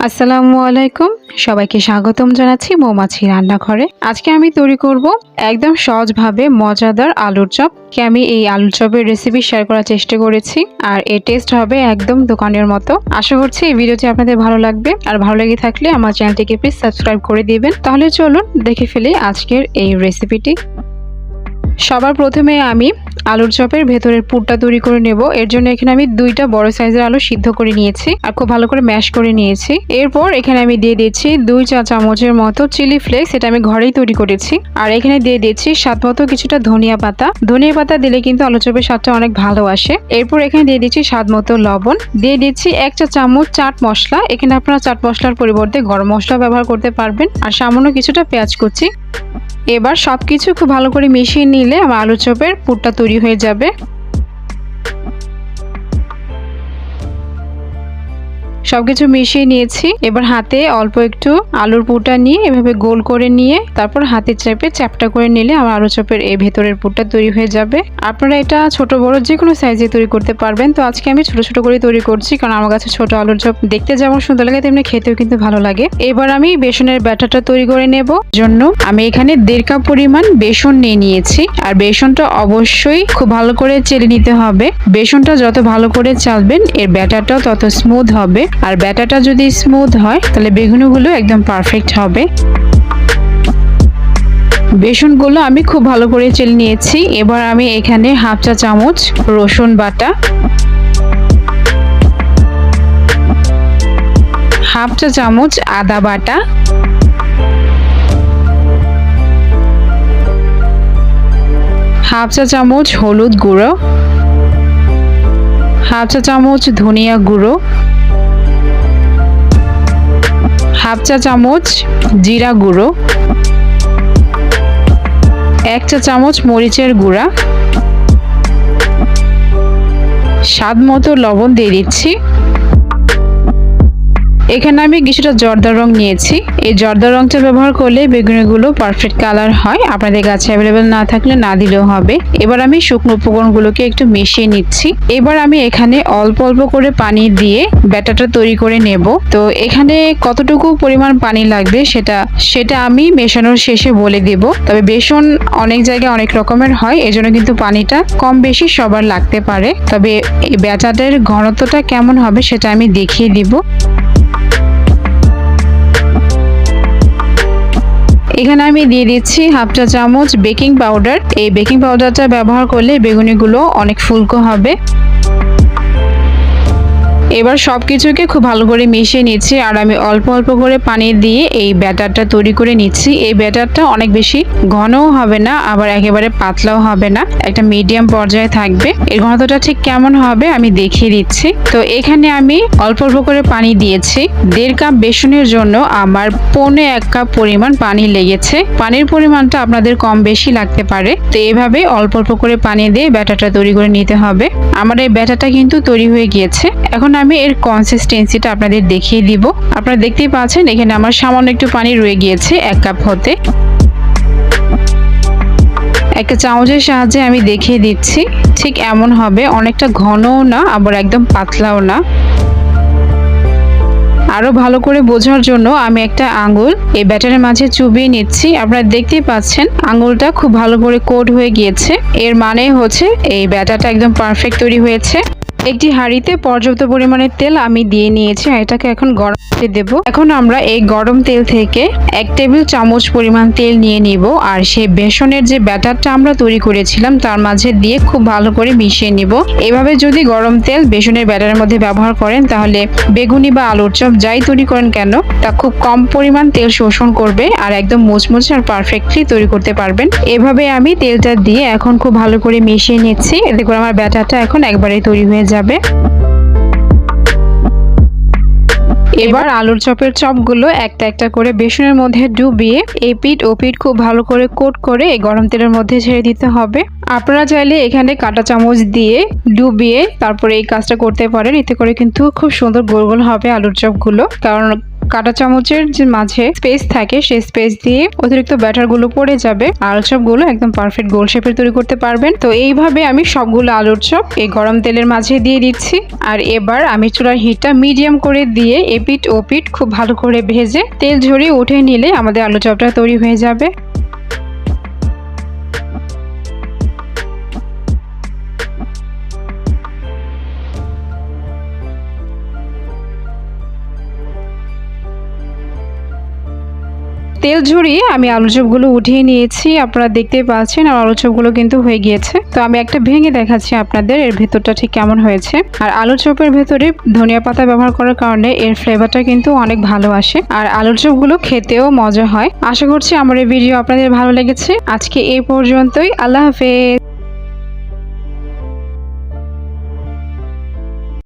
আসসালামু আলাইকুম, সবাইকে স্বাগতম জানাচ্ছি মৌমাছি রান্নাঘরে। আজকে আমি তৈরি করব একদম সহজভাবে মজাদার আলুর চপ। আমি এই আলুর চপের রেসিপি শেয়ার করার চেষ্টা করেছি, আর এর টেস্ট হবে একদম দোকানের মতো। আশা করছি এই ভিডিওটি আপনাদের ভালো লাগবে, আর ভালো লেগে থাকলে আমার চ্যানেলটিকে প্লিজ সাবস্ক্রাইব করে দিবেন। তাহলে চলুন দেখে ফেলি আজকের এই রেসিপিটি। সবার প্রথমে আমি আলুর চপের ভেতরের পুরটা তৈরি করে নেব। এর জন্য এখানে আমি দুইটা বড় সাইজের আলু সিদ্ধ করে নিয়েছি আর খুব ভালো করে ম্যাশ করে নিয়েছি। এরপর এখানে আমি দিয়ে দিচ্ছি 2 চা চামচের মতো চিলি ফ্লেক্স, এটা আমি ঘরেই তৈরি করেছি। আর এখানে দিয়ে দিচ্ছি স্বাদ মতো কিছুটা ধনিয়া পাতা। ধনিয়া পাতা দিলে কিন্তু আলু চপের স্বাদটা অনেক ভালো আসে। এরপর এখানে দিয়ে দিচ্ছি স্বাদ মতো লবণ, দিয়ে দিচ্ছি 1 চা চামচ চাট মশলা। এখানে আপনারা চাট মশলার পরিবর্তে গরম মশলা ব্যবহার করতে পারবেন, আর সামান্য কিছুটা পেঁয়াজ কুচি। এবার সবকিছু খুব ভালো করে মিশিয়ে নিলে আমার আলু চপের পুরটা তৈরি হয়ে যাবে। সবকিছু মিশিয়ে নিয়েছি। এবার হাতে অল্প একটু আলুর পুরটা নিয়ে এভাবে গোল করে নিয়ে তারপর হাতে চেপে চ্যাপটা করে নিলে আমার আলু চপের এই ভেতরের পুরটা তৈরি হয়ে যাবে। আপনারা এটা ছোট বড় যে কোনো সাইজে তৈরি করতে পারবেন। তো আজকে আমি ছোট ছোট করে তৈরি করছি, কারণ আমার কাছে ছোট আলুর চপ দেখতে যেমন সুন্দর লাগে তেমনি খেতেও কিন্তু ভালো লাগে। এবার আমি বেসনের ব্যাটারটা তৈরি করে নেব। জন্য আমি এখানে 1.5 কাপ পরিমাণ বেসন নিয়ে নিয়েছি, আর বেসনটা অবশ্যই খুব ভালো করে চেলে নিতে হবে। বেসনটা যত ভালো করে চালবেন এর ব্যাটারটাও তত স্মুথ হবে, আর ব্যাটারটা যদি স্মুথ হয় তাহলে বেগুনগুলো একদম পারফেক্ট হবে। বেসনগুলো আমি খুব ভালো করে চেলে নিয়েছি। এবার আমি এখানে 1/2 চা চামচ রসুন বাটা, 1/2 চা চামচ আদা বাটা, 1/2 চা চামচ হলুদ গুঁড়ো, 1/2 চা চামচ ধনিয়া গুঁড়ো, 1/2 চা চামচ জিরা গুঁড়ো, 1 চা চামচ মরিচের গুঁড়া, স্বাদ মতো লবণ দিয়ে দিচ্ছি। এখানে আমি কিছুটা জর্দা রং নিয়েছি। এই জর্দা রংটা ব্যবহার করলে বেগুনিগুলো পারফেক্ট কালার হয়। আপনাদের কাছে অ্যাভেলেবেল না থাকলে না দিলেও হবে। এবার আমি শুকনো উপকরণগুলোকে একটু মিশিয়ে নিচ্ছি। এবার আমি এখানে অল্প অল্প করে পানি দিয়ে ব্যাটারটা তৈরি করে নেব। তো এখানে কতটুকু পরিমাণ পানি লাগবে সেটা আমি মেশানোর শেষে বলে দেব। তবে বেসন অনেক জায়গায় অনেক রকমের হয়, এজন্য কিন্তু পানিটা কম বেশি সবার লাগতে পারে। তবে এই ব্যাটারের ঘনত্বটা কেমন হবে সেটা আমি দেখিয়ে দিব। এখানে আমি দিয়ে দিচ্ছি 1/2 চা চামচ বেকিং পাউডার। এই বেকিং পাউডারটা ব্যবহার করলে বেগুনিগুলো অনেক ফুলকো হবে। এবার সবকিছুকে খুব ভালো করে মিশিয়ে নিচ্ছি, আর আমি অল্প অল্প করে পানি দিয়ে এই ব্যাটারটা তৈরি করে নিচ্ছি। এই ব্যাটারটা অনেক বেশি ঘনও হবে না, আবার একেবারে পাতলাও হবে না, একটা মিডিয়াম পর্যায়ে থাকবে। এর ঘনত্বটা ঠিক কেমন হবে আমি দেখিয়ে দিচ্ছি। তো এখানে আমি অল্প অল্প করে পানি দিয়েছি। 1.5 কাপ বেসনের জন্য আমার 1.25 কাপ পরিমাণ পানি লেগেছে। পানির পরিমাণটা আপনাদের কম বেশি লাগতে পারে। তো এইভাবে অল্প অল্প করে পানি দিয়ে ব্যাটারটা তৈরি করে নিতে হবে। আমার এই ব্যাটারটা কিন্তু তৈরি হয়ে গিয়েছে। এখন আমি এর কনসিস্টেন্সিটা আপনাদের দেখিয়ে দিব। আপনারা দেখতেই পাচ্ছেন এখানে আমার সামান্য একটু পানি রয়ে গিয়েছে 1 কাপ হতে। একটা চামচের সাহায্যে আমি দেখিয়ে দিচ্ছি, ঠিক এমন হবে। অনেকটা ঘনও না, আবার একদম পাতলাও না। আরো ভালো করে বোঝার জন্য আমি একটা আঙ্গুল এই ব্যাটারের মাঝে চুবিয়ে নিচ্ছি। আপনারা দেখতেই পাচ্ছেন আঙ্গুলটা খুব ভালো করে কোট হয়ে গিয়েছে। এর মানে হচ্ছে এই ব্যাটারটা একদম পারফেক্ট তৈরি হয়েছে। একটি হাঁড়িতে পর্যাপ্ত পরিমাণে তেল আমি দিয়ে নিয়েছি, আর এটাকে এখন গরম করতে দেব। এখন আমরা এই গরম তেল থেকে 1 টেবিল চামচ পরিমাণ তেল নিয়ে নিব, আর সেই বেসনের যে ব্যাটারটা আমরা তৈরি করেছিলাম তার মাঝে দিয়ে খুব ভালো করে মিশিয়ে নিব। এভাবে যদি গরম তেল বেসনের ব্যাটারের মধ্যে ব্যবহার করেন তাহলে বেগুনি বা আলুর চপ যাই তৈরি করেন কেন তা খুব কম পরিমাণ তেল শোষণ করবে, আর একদম মুচমুচে আর পারফেক্টলি তৈরি করতে পারবেন। এভাবে আমি তেলটা দিয়ে এখন খুব ভালো করে মিশিয়ে নিচ্ছি। এতে করে আমার ব্যাটারটা এখন একবারে তৈরি হয়ে যাবে। এবার আলুর চপের চপগুলো একটা একটা করে বেসনের মধ্যে ডুবিয়ে এই পিঠ ও পিঠ খুব ভালো করে কোট করে এই গরম তেলের মধ্যে ছেড়ে দিতে হবে। আপনারা চাইলে এখানে কাঁটা চামচ দিয়ে ডুবিয়ে তারপরে এই কাজটা করতে পারেন। এতে করে কিন্তু খুব সুন্দর গোল গোল হবে আলুর চপগুলো, কারণ কাঁটা চামচের যে মাঝে স্পেস থাকে সেই স্পেস দিয়ে অতিরিক্ত ব্যাটারগুলো পড়ে যাবে। আলুর চপগুলো একদম পারফেক্ট গোল শেপের তৈরি করতে পারবেন। তো এইভাবে আমি সবগুলো আলুর চপ এই গরম তেলের মাঝে দিয়ে দিচ্ছি। আর এবার আমি চুলার হিটটা মিডিয়াম করে দিয়ে এপিট ওপিট খুব ভালো করে ভেজে তেল ঝরিয়ে উঠে নিলে আমাদের আলু চপটা তৈরি হয়ে যাবে। তেল ঝরিয়ে আমি আলু চপগুলো উঠিয়ে নিয়েছি, আপনারা দেখতেই পাচ্ছেন। আর আলু চপগুলো কিন্তু হয়ে গিয়েছে। তো আমি একটা ভেঙে দেখাচ্ছি আপনাদের এর ভেতরটা ঠিক কেমন হয়েছে। আর আলু চপের ভেতরে ধনিয়া পাতা ব্যবহার করার কারণে এর ফ্লেভারটা কিন্তু অনেক ভালো আসে। আর আলুর চপগুলো খেতেও মজা হয়। আশা করছি আমার এই ভিডিও আপনাদের ভালো লেগেছে। আজকে এই পর্যন্তই। আল্লাহ হাফেজ।